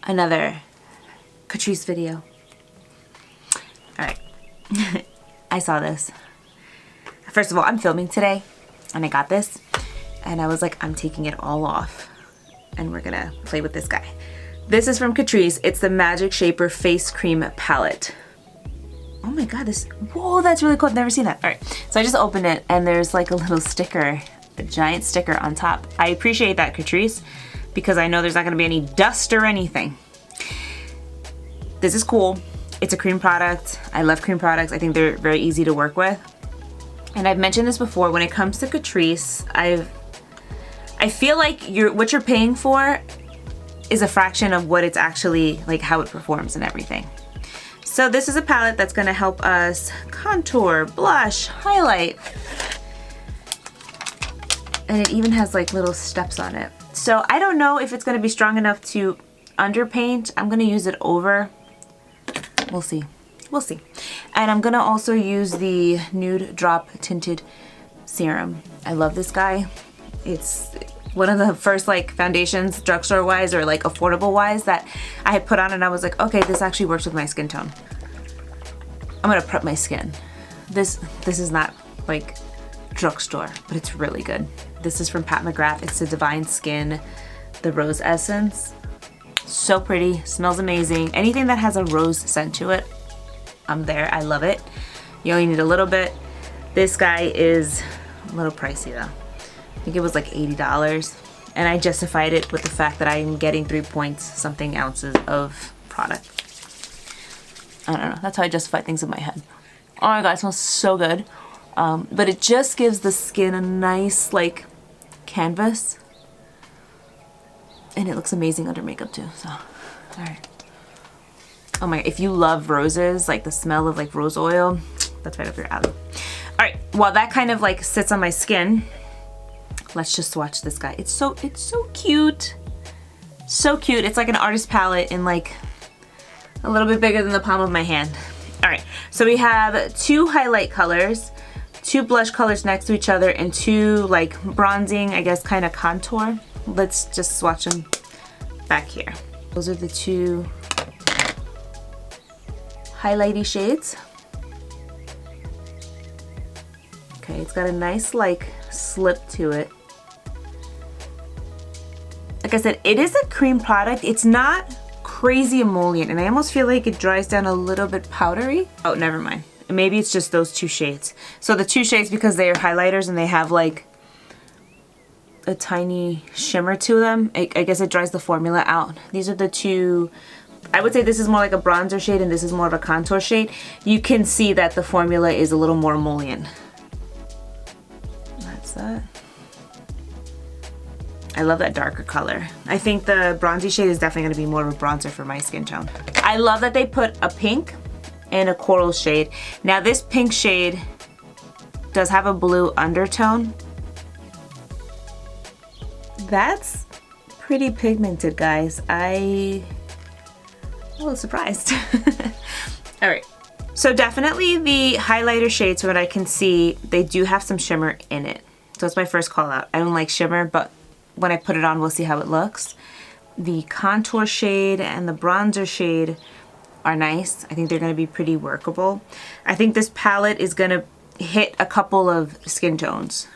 another Catrice video. Alright, I saw this. First of all, I'm filming today and I got this and I was like, I'm taking it all off and we're gonna play with this guy. This is from Catrice. It's the Magic Shaper Face Cream Palette. Oh my god, whoa, that's really cool. I've never seen that. Alright, so I just opened it and there's like a little sticker, a giant sticker on top. I appreciate that, Catrice, because I know there's not gonna be any dust or anything. This is cool. It's a cream product. I love cream products. I think they're very easy to work with. And I've mentioned this before, when it comes to Catrice, I feel like what you're paying for is a fraction of what it's actually, like how it performs and everything. So this is a palette that's gonna help us contour, blush, highlight. And it even has like little steps on it. So I don't know if it's gonna be strong enough to underpaint. I'm gonna use it over. We'll see. We'll see. And I'm gonna also use the Nude Drop Tinted Serum. I love this guy. It's one of the first like foundations, drugstore wise or like affordable wise, that I had put on and I was like, okay, this actually works with my skin tone. I'm gonna prep my skin. This is not like drugstore, but it's really good. This is from Pat McGrath. It's the Divine Skin, the Rose Essence. So pretty, smells amazing. Anything that has a rose scent to it, I'm there. I love it. You only need a little bit. This guy is a little pricey though. I think it was like $80, and I justified it with the fact that I'm getting 3 points something ounces of product. I don't know, that's how I justify things in my head. Oh my god, it smells so good. But it just gives the skin a nice like canvas. And it looks amazing under makeup too, so, alright. Oh my, if you love roses, like the smell of like rose oil, that's right up your alley. Alright, while that kind of like sits on my skin, let's just swatch this guy. It's so cute. So cute. It's like an artist palette in like a little bit bigger than the palm of my hand. Alright, so we have 2 highlight colors, 2 blush colors next to each other, and 2 like bronzing, I guess, kind of contour. Let's just swatch them back here. Those are the 2 highlighty shades. Okay, it's got a nice like slip to it. Like I said, it is a cream product. It's not crazy emollient, and I almost feel like it dries down a little bit powdery. Oh, never mind. Maybe it's just those 2 shades. So the 2 shades, because they are highlighters and they have like a tiny shimmer to them, I guess it dries the formula out. These are the 2, I would say this is more like a bronzer shade and this is more of a contour shade. You can see that the formula is a little more emollient. That's that. I love that darker color. I think the bronzy shade is definitely going to be more of a bronzer for my skin tone. I love that they put a pink and a coral shade. Now this pink shade does have a blue undertone. That's pretty pigmented, guys. I'm a little surprised. All right, so definitely the highlighter shades, from what I can see, they do have some shimmer in it. So it's my first call out. I don't like shimmer, but when I put it on, we'll see how it looks. The contour shade and the bronzer shade are nice. I think they're gonna be pretty workable. I think this palette is gonna hit a couple of skin tones.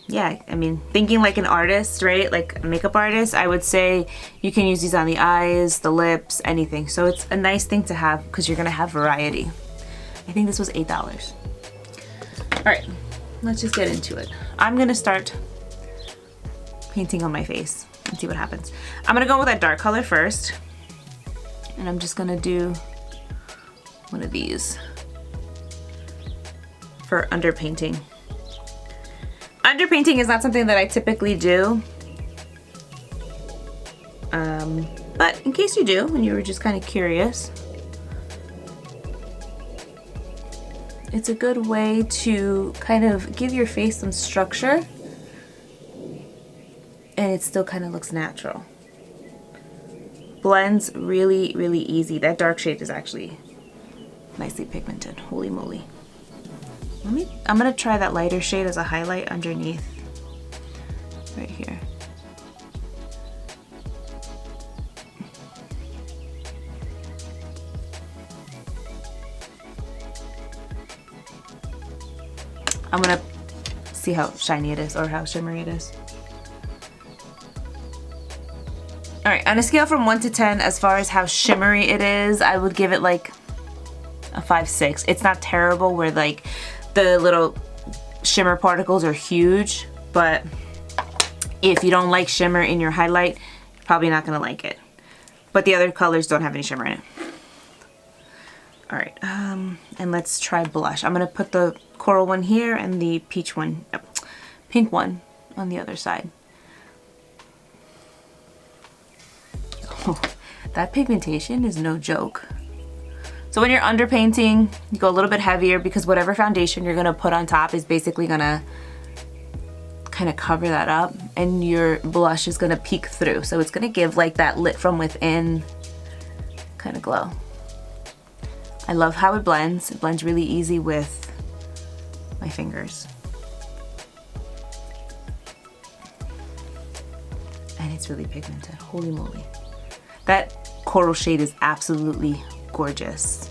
Yeah, I mean, thinking like an artist, right? Like a makeup artist, I would say you can use these on the eyes, the lips, anything. So it's a nice thing to have because you're gonna have variety. I think this was $8. All right, let's just get into it. I'm gonna start painting on my face and see what happens. I'm gonna go with that dark color first. And I'm just gonna do one of these for underpainting. Underpainting is not something that I typically do, but in case you do and you were just kind of curious, it's a good way to kind of give your face some structure and it still kind of looks natural. Blends really, really easy. That dark shade is actually nicely pigmented. Holy moly. I'm gonna try that lighter shade as a highlight underneath right here. I'm gonna see how shiny it is or how shimmery it is. All right, on a scale from 1 to 10, as far as how shimmery it is, I would give it like a 5-6. It's not terrible where like the little shimmer particles are huge, but if you don't like shimmer in your highlight, you're probably not gonna like it. But the other colors don't have any shimmer in it. All right, and let's try blush. I'm gonna put the coral one here and the peach one, pink one on the other side. Oh, that pigmentation is no joke. So when you're underpainting, you go a little bit heavier because whatever foundation you're gonna put on top is basically gonna kind of cover that up, and your blush is gonna peek through. So it's gonna give like that lit from within kind of glow. I love how it blends. It blends really easy with my fingers. And it's really pigmented, holy moly. That coral shade is absolutely gorgeous.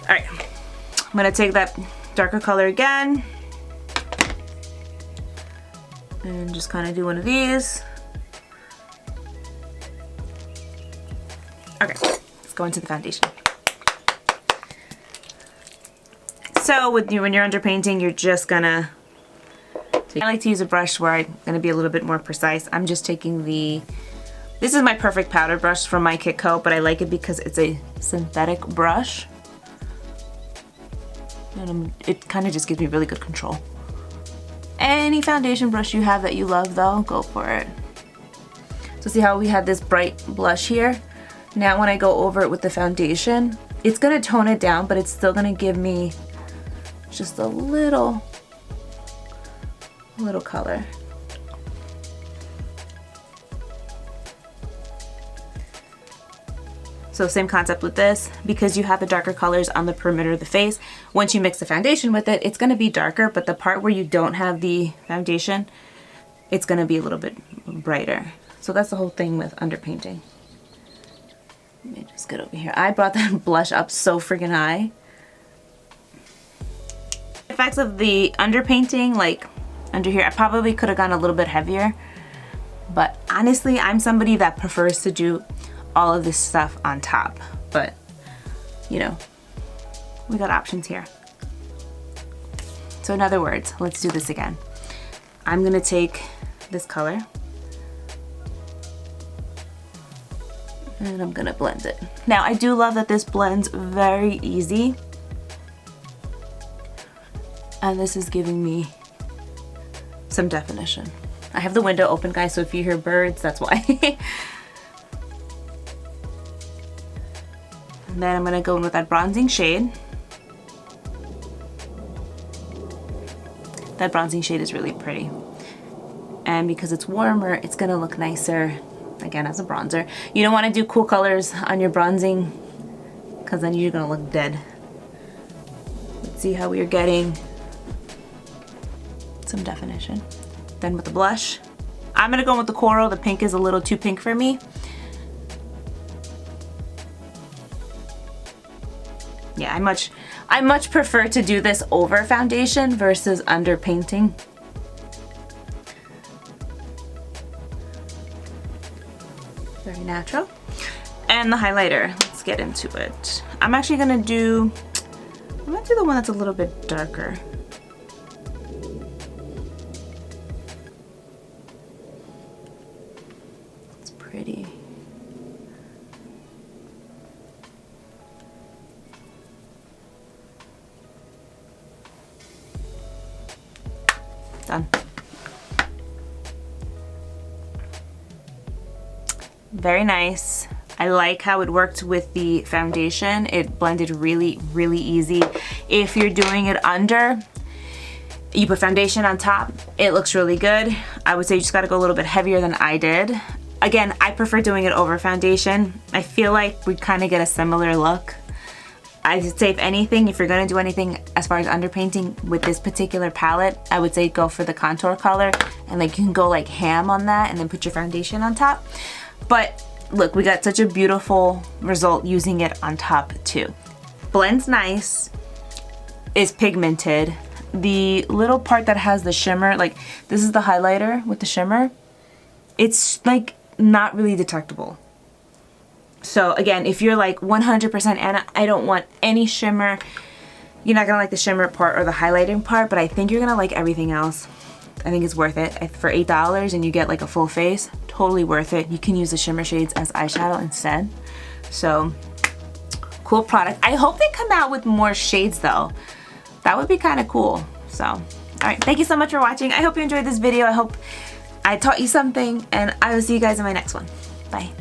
All right, I'm gonna take that darker color again and just kind of do one of these. Okay, let's go into the foundation. So when you're underpainting, you're just gonna I like to use a brush where I'm gonna be a little bit more precise. I'm just taking this is my perfect powder brush from my Kit Coat, but I like it because it's a synthetic brush. And it kind of just gives me really good control. Any foundation brush you have that you love though, go for it. So see how we had this bright blush here? Now when I go over it with the foundation, it's gonna tone it down, but it's still gonna give me just a little color. So same concept with this, because you have the darker colors on the perimeter of the face. Once you mix the foundation with it, it's gonna be darker, but the part where you don't have the foundation, it's gonna be a little bit brighter. So that's the whole thing with underpainting. Let me just get over here. I brought that blush up so freaking high. Effects of the underpainting, like under here, I probably could have gone a little bit heavier, but honestly, I'm somebody that prefers to do all of this stuff on top, but you know, we got options here. So in other words, let's do this again. I'm gonna take this color and I'm gonna blend it. Now I do love that this blends very easy, and this is giving me some definition. I have the window open, guys, so if you hear birds, that's why. And then I'm gonna go in with that bronzing shade. That bronzing shade is really pretty. And because it's warmer, it's gonna look nicer, again, as a bronzer. You don't wanna do cool colors on your bronzing, because then you're gonna look dead. Let's see how we're getting some definition. Then with the blush, I'm gonna go with the coral. The pink is a little too pink for me. Yeah, I much prefer to do this over foundation versus under painting. Very natural. And the highlighter, let's get into it. I'm gonna do the one that's a little bit darker. It's pretty. Done. Very nice. I like how it worked with the foundation. It blended really, really easy. If you're doing it under, you put foundation on top, it looks really good. I would say you just gotta go a little bit heavier than I did. Again, I prefer doing it over foundation. I feel like we kind of get a similar look. I'd say if anything, if you're gonna do anything as far as underpainting with this particular palette, I would say go for the contour color, and like you can go like ham on that and then put your foundation on top. But look, we got such a beautiful result using it on top too. Blends nice, is pigmented. the little part that has the shimmer, like this is the highlighter with the shimmer, it's like not really detectable. So again, if you're like 100% Anna, I don't want any shimmer, you're not gonna like the shimmer part or the highlighting part, but I think you're gonna like everything else. I think it's worth it. For $8 and you get like a full face, totally worth it. You can use the shimmer shades as eyeshadow instead. So, cool product. I hope they come out with more shades though. That would be kind of cool. So, all right, thank you so much for watching. I hope you enjoyed this video. I hope I taught you something, and I will see you guys in my next one. Bye.